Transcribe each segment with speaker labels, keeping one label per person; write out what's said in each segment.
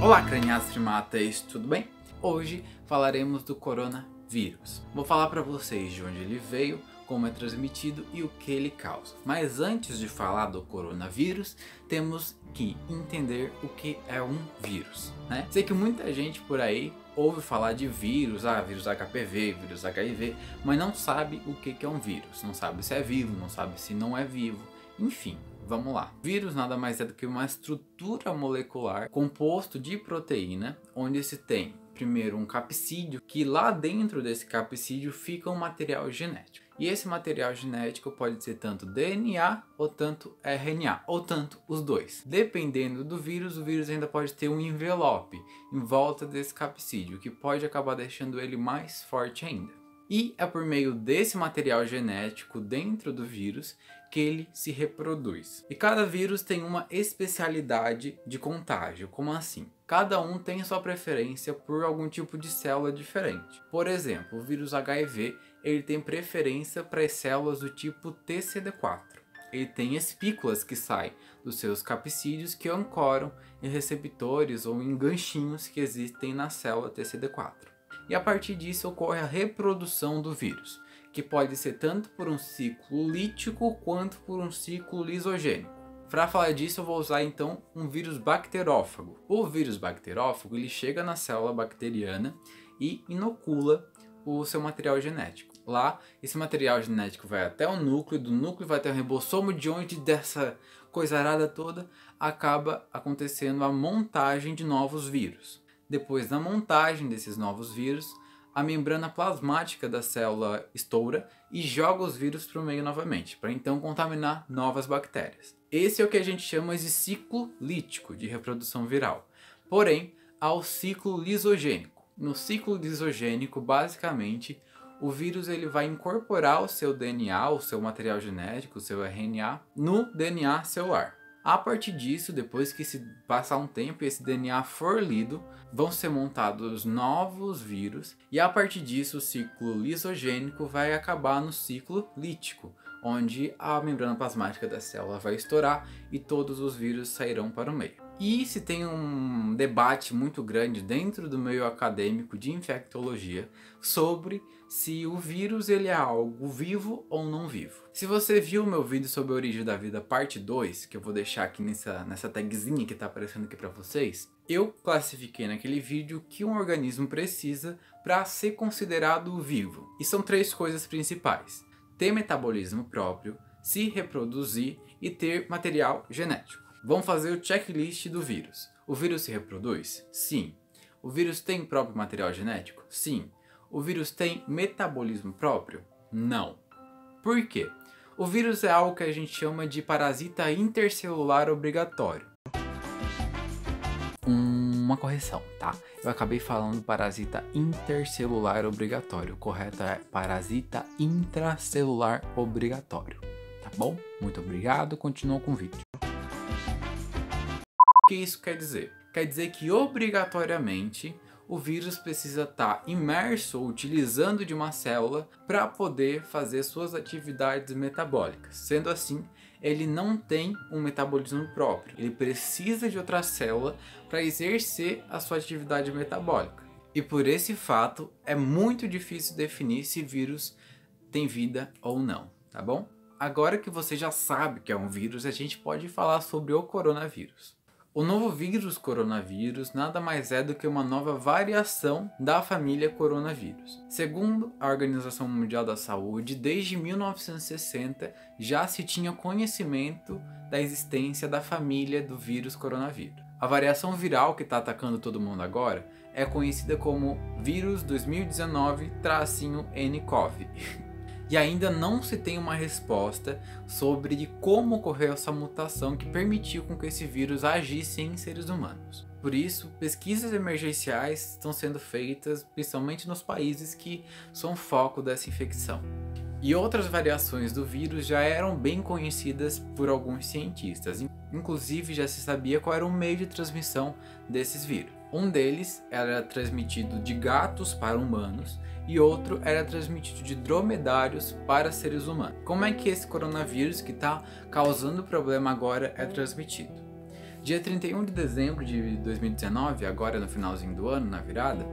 Speaker 1: Olá, craniados primatas, tudo bem? Hoje falaremos do coronavírus. Vou falar para vocês de onde ele veio, como é transmitido e o que ele causa. Mas antes de falar do coronavírus, temos que entender o que é um vírus, né? Sei que muita gente por aí ouve falar de vírus, vírus HPV, vírus HIV, mas não sabe o que é um vírus. Não sabe se é vivo, não sabe se não é vivo, enfim. Vamos lá. Vírus nada mais é do que uma estrutura molecular composto de proteína, onde se tem primeiro um capsídeo, que lá dentro desse capsídeo fica um material genético. E esse material genético pode ser tanto DNA ou tanto RNA, ou tanto os dois. Dependendo do vírus, o vírus ainda pode ter um envelope em volta desse capsídeo, que pode acabar deixando ele mais forte ainda. E é por meio desse material genético dentro do vírus que ele se reproduz. E cada vírus tem uma especialidade de contágio. Como assim? Cada um tem sua preferência por algum tipo de célula diferente. Por exemplo, o vírus HIV ele tem preferência para as células do tipo TCD4. Ele tem espículas que saem dos seus capsídeos que ancoram em receptores ou em ganchinhos que existem na célula TCD4. E a partir disso ocorre a reprodução do vírus, que pode ser tanto por um ciclo lítico quanto por um ciclo lisogênico. Para falar disso eu vou usar então um vírus bacterófago. O vírus bacterófago ele chega na célula bacteriana e inocula o seu material genético. Lá esse material genético vai até o núcleo, do núcleo vai até o ribossomo, de onde dessa coisa arada toda acaba acontecendo a montagem de novos vírus. Depois da montagem desses novos vírus, a membrana plasmática da célula estoura e joga os vírus para o meio novamente, para então contaminar novas bactérias. Esse é o que a gente chama de ciclo lítico de reprodução viral. Porém, há o ciclo lisogênico. No ciclo lisogênico, basicamente, o vírus ele vai incorporar o seu DNA, o seu material genético, o seu RNA, no DNA celular. A partir disso, depois que se passar um tempo e esse DNA for lido, vão ser montados novos vírus e a partir disso o ciclo lisogênico vai acabar no ciclo lítico, onde a membrana plasmática da célula vai estourar e todos os vírus sairão para o meio. E se tem um debate muito grande dentro do meio acadêmico de infectologia sobre se o vírus ele é algo vivo ou não vivo. Se você viu o meu vídeo sobre a origem da vida parte 2, que eu vou deixar aqui nessa tagzinha que está aparecendo aqui para vocês, eu classifiquei naquele vídeo que um organismo precisa para ser considerado vivo. E são 3 coisas principais: ter metabolismo próprio, se reproduzir e ter material genético. Vamos fazer o checklist do vírus. O vírus se reproduz? Sim. O vírus tem próprio material genético? Sim. O vírus tem metabolismo próprio? Não. Por quê? O vírus é algo que a gente chama de parasita intercelular obrigatório. Uma correção, tá? Eu acabei falando parasita intercelular obrigatório. O correto é parasita intracelular obrigatório. Tá bom? Muito obrigado. Continua com o vídeo. O que isso quer dizer? Quer dizer que obrigatoriamente o vírus precisa estar imerso ou utilizando de uma célula para poder fazer suas atividades metabólicas. Sendo assim, ele não tem um metabolismo próprio. Ele precisa de outra célula para exercer a sua atividade metabólica. E por esse fato, é muito difícil definir se vírus tem vida ou não, tá bom? Agora que você já sabe que é um vírus, a gente pode falar sobre o coronavírus. O novo vírus coronavírus nada mais é do que uma nova variação da família coronavírus. Segundo a Organização Mundial da Saúde, desde 1960 já se tinha conhecimento da existência da família do vírus coronavírus. A variação viral que está atacando todo mundo agora é conhecida como vírus 2019-nCoV. E ainda não se tem uma resposta sobre como ocorreu essa mutação que permitiu com que esse vírus agisse em seres humanos. Por isso, pesquisas emergenciais estão sendo feitas principalmente nos países que são foco dessa infecção. E outras variações do vírus já eram bem conhecidas por alguns cientistas. Inclusive já se sabia qual era o meio de transmissão desses vírus. Um deles era transmitido de gatos para humanos e outro era transmitido de dromedários para seres humanos. Como é que esse coronavírus que está causando problema agora é transmitido? Dia 31 de dezembro de 2019, agora no finalzinho do ano, na virada,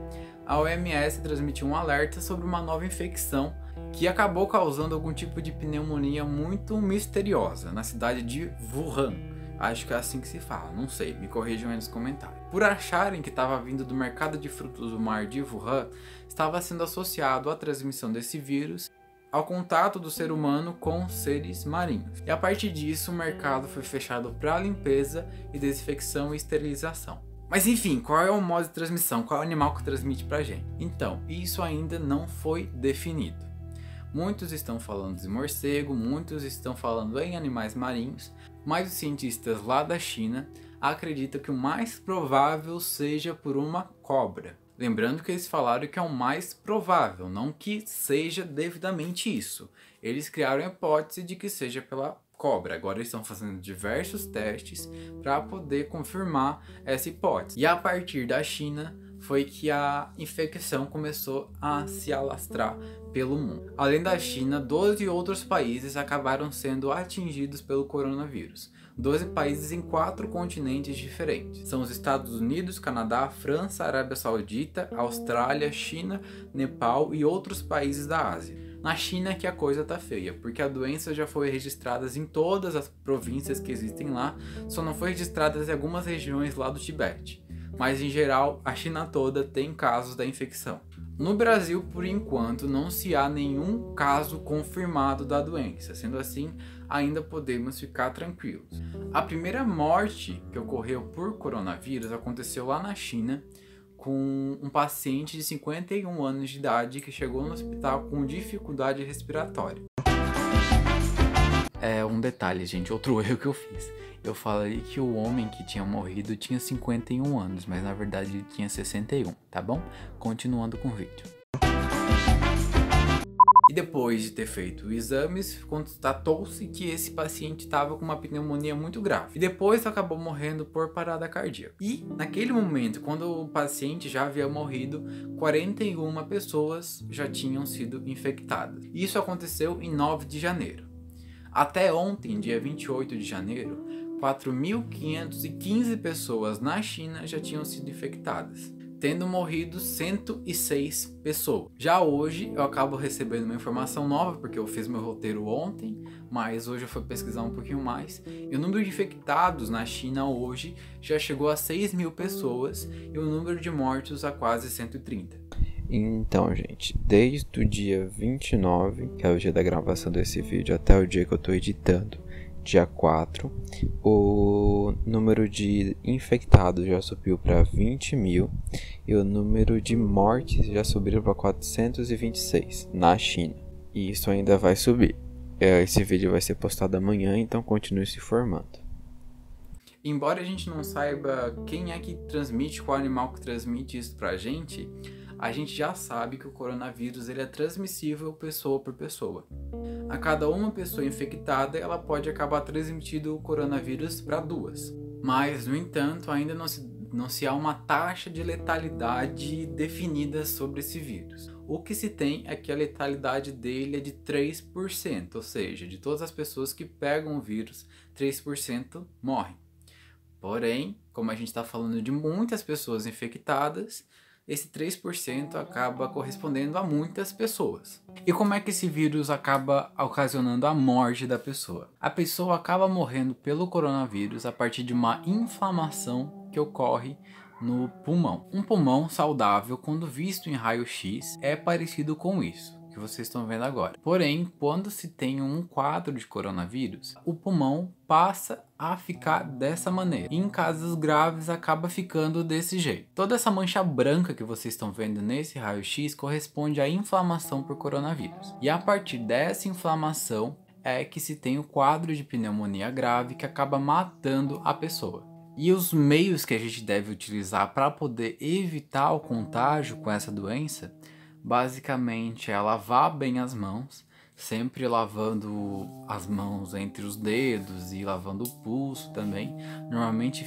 Speaker 1: a OMS transmitiu um alerta sobre uma nova infecção que acabou causando algum tipo de pneumonia muito misteriosa na cidade de Wuhan. Acho que é assim que se fala, não sei, me corrijam aí nos comentários. Por acharem que estava vindo do mercado de frutos do mar de Wuhan, estava sendo associado à transmissão desse vírus ao contato do ser humano com seres marinhos. E a partir disso, o mercado foi fechado para limpeza e desinfecção e esterilização. Mas enfim, qual é o modo de transmissão? Qual é o animal que transmite pra gente? Então, isso ainda não foi definido. Muitos estão falando de morcego, muitos estão falando em animais marinhos, mas os cientistas lá da China acreditam que o mais provável seja por uma cobra. Lembrando que eles falaram que é o mais provável, não que seja devidamente isso. Eles criaram a hipótese de que seja pela cobra. Agora eles estão fazendo diversos testes para poder confirmar essa hipótese. E a partir da China foi que a infecção começou a se alastrar pelo mundo. Além da China, 12 outros países acabaram sendo atingidos pelo coronavírus. 12 países em 4 continentes diferentes. São os Estados Unidos, Canadá, França, Arábia Saudita, Austrália, China, Nepal e outros países da Ásia. Na China que a coisa tá feia, porque a doença já foi registrada em todas as províncias que existem lá, só não foi registrada em algumas regiões lá do Tibete. Mas em geral, a China toda tem casos da infecção. No Brasil, por enquanto, não se há nenhum caso confirmado da doença. Sendo assim, ainda podemos ficar tranquilos. A primeira morte que ocorreu por coronavírus aconteceu lá na China, com um paciente de 51 anos de idade que chegou no hospital com dificuldade respiratória. Um detalhe, gente, outro erro que eu fiz. Eu falei que o homem que tinha morrido tinha 51 anos, mas na verdade ele tinha 61, tá bom? Continuando com o vídeo. E depois de ter feito exames, constatou-se que esse paciente estava com uma pneumonia muito grave. E depois acabou morrendo por parada cardíaca. E naquele momento, quando o paciente já havia morrido, 41 pessoas já tinham sido infectadas. Isso aconteceu em 9 de janeiro. Até ontem, dia 28 de janeiro, 4.515 pessoas na China já tinham sido infectadas, tendo morrido 106 pessoas. Já hoje eu acabo recebendo uma informação nova, porque eu fiz meu roteiro ontem, mas hoje eu fui pesquisar um pouquinho mais, e o número de infectados na China hoje já chegou a 6.000 pessoas e o número de mortos a quase 130.
Speaker 2: Então, gente, desde o dia 29, que é o dia da gravação desse vídeo, até o dia que eu tô editando, dia 4, o número de infectados já subiu para 20.000 e o número de mortes já subiu para 426 na China. E isso ainda vai subir. Esse vídeo vai ser postado amanhã, então continue se informando.
Speaker 1: Embora a gente não saiba quem é que transmite, qual animal que transmite isso pra gente, a gente já sabe que o coronavírus ele é transmissível pessoa por pessoa. A cada uma pessoa infectada, ela pode acabar transmitindo o coronavírus para 2. Mas, no entanto, ainda não se há uma taxa de letalidade definida sobre esse vírus. O que se tem é que a letalidade dele é de 3%, ou seja, de todas as pessoas que pegam o vírus, 3% morrem. Porém, como a gente está falando de muitas pessoas infectadas, esse 3% acaba correspondendo a muitas pessoas. E como é que esse vírus acaba ocasionando a morte da pessoa? A pessoa acaba morrendo pelo coronavírus a partir de uma inflamação que ocorre no pulmão. Um pulmão saudável, quando visto em raio-x, é parecido com isso que vocês estão vendo agora. Porém, quando se tem um quadro de coronavírus, o pulmão passa a ficar dessa maneira. E em casos graves acaba ficando desse jeito. Toda essa mancha branca que vocês estão vendo nesse raio-x corresponde à inflamação por coronavírus. E a partir dessa inflamação é que se tem o quadro de pneumonia grave que acaba matando a pessoa. E os meios que a gente deve utilizar para poder evitar o contágio com essa doença, basicamente é lavar bem as mãos, sempre lavando as mãos entre os dedos e lavando o pulso também, normalmente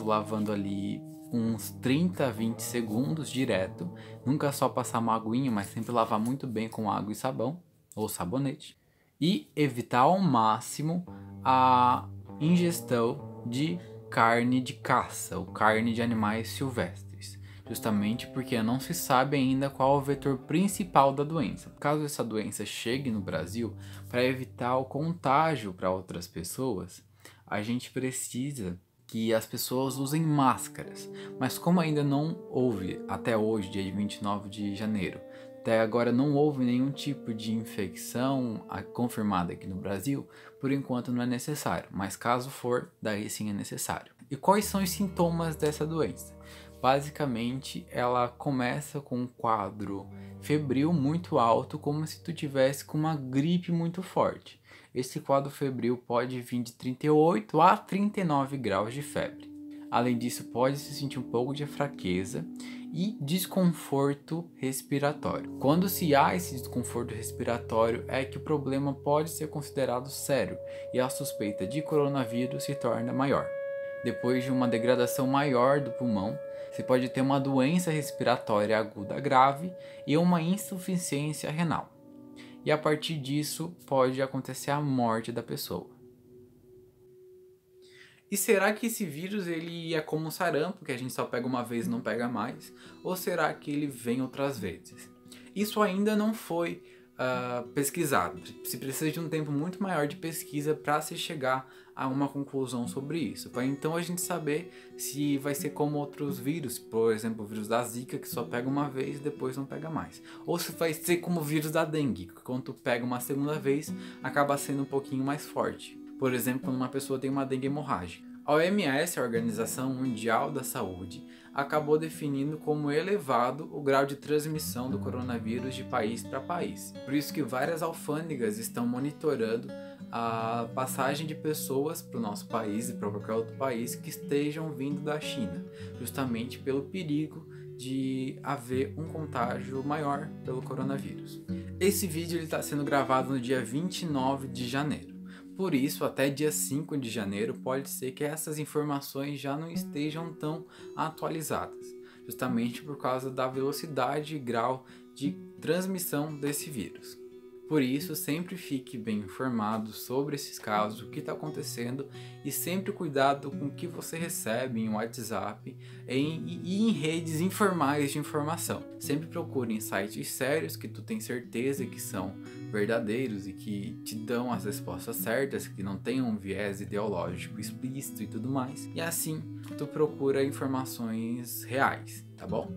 Speaker 1: lavando ali uns 30 a 20 segundos direto, nunca só passar uma aguinha, mas sempre lavar muito bem com água e sabão, ou sabonete, e evitar ao máximo a ingestão de carne de caça ou carne de animais silvestres, justamente porque não se sabe ainda qual é o vetor principal da doença. Caso essa doença chegue no Brasil, para evitar o contágio para outras pessoas, a gente precisa que as pessoas usem máscaras, mas como ainda não houve, até hoje, dia 29 de janeiro, até agora não houve nenhum tipo de infecção confirmada aqui no Brasil, por enquanto não é necessário, mas caso for, daí sim é necessário. E quais são os sintomas dessa doença? Basicamente, ela começa com um quadro febril muito alto, como se tu tivesse com uma gripe muito forte. Esse quadro febril pode vir de 38 a 39 graus de febre. Além disso, pode se sentir um pouco de fraqueza e desconforto respiratório. Quando se há esse desconforto respiratório, é que o problema pode ser considerado sério e a suspeita de coronavírus se torna maior. Depois de uma degradação maior do pulmão, você pode ter uma doença respiratória aguda grave e uma insuficiência renal. E a partir disso pode acontecer a morte da pessoa. E será que esse vírus ele é como um sarampo, que a gente só pega uma vez e não pega mais? Ou será que ele vem outras vezes? Isso ainda não foi pesquisado. Se precisa de um tempo muito maior de pesquisa para se chegar a uma conclusão sobre isso. Para então a gente saber se vai ser como outros vírus, por exemplo, o vírus da Zika, que só pega uma vez e depois não pega mais. Ou se vai ser como o vírus da dengue, que quando tu pega uma segunda vez, acaba sendo um pouquinho mais forte. Por exemplo, quando uma pessoa tem uma dengue hemorrágica. A OMS, a Organização Mundial da Saúde, acabou definindo como elevado o grau de transmissão do coronavírus de país para país. Por isso que várias alfândegas estão monitorando a passagem de pessoas para o nosso país e para qualquer outro país que estejam vindo da China, justamente pelo perigo de haver um contágio maior pelo coronavírus. Esse vídeo está sendo gravado no dia 29 de janeiro. Por isso, até dia 5 de janeiro, pode ser que essas informações já não estejam tão atualizadas, justamente por causa da velocidade e grau de transmissão desse vírus. Por isso, sempre fique bem informado sobre esses casos, o que está acontecendo, e sempre cuidado com o que você recebe em WhatsApp e em redes informais de informação. Sempre procure em sites sérios que tu tem certeza que são verdadeiros e que te dão as respostas certas, que não tenham um viés ideológico explícito e tudo mais. E assim, tu procura informações reais, tá bom?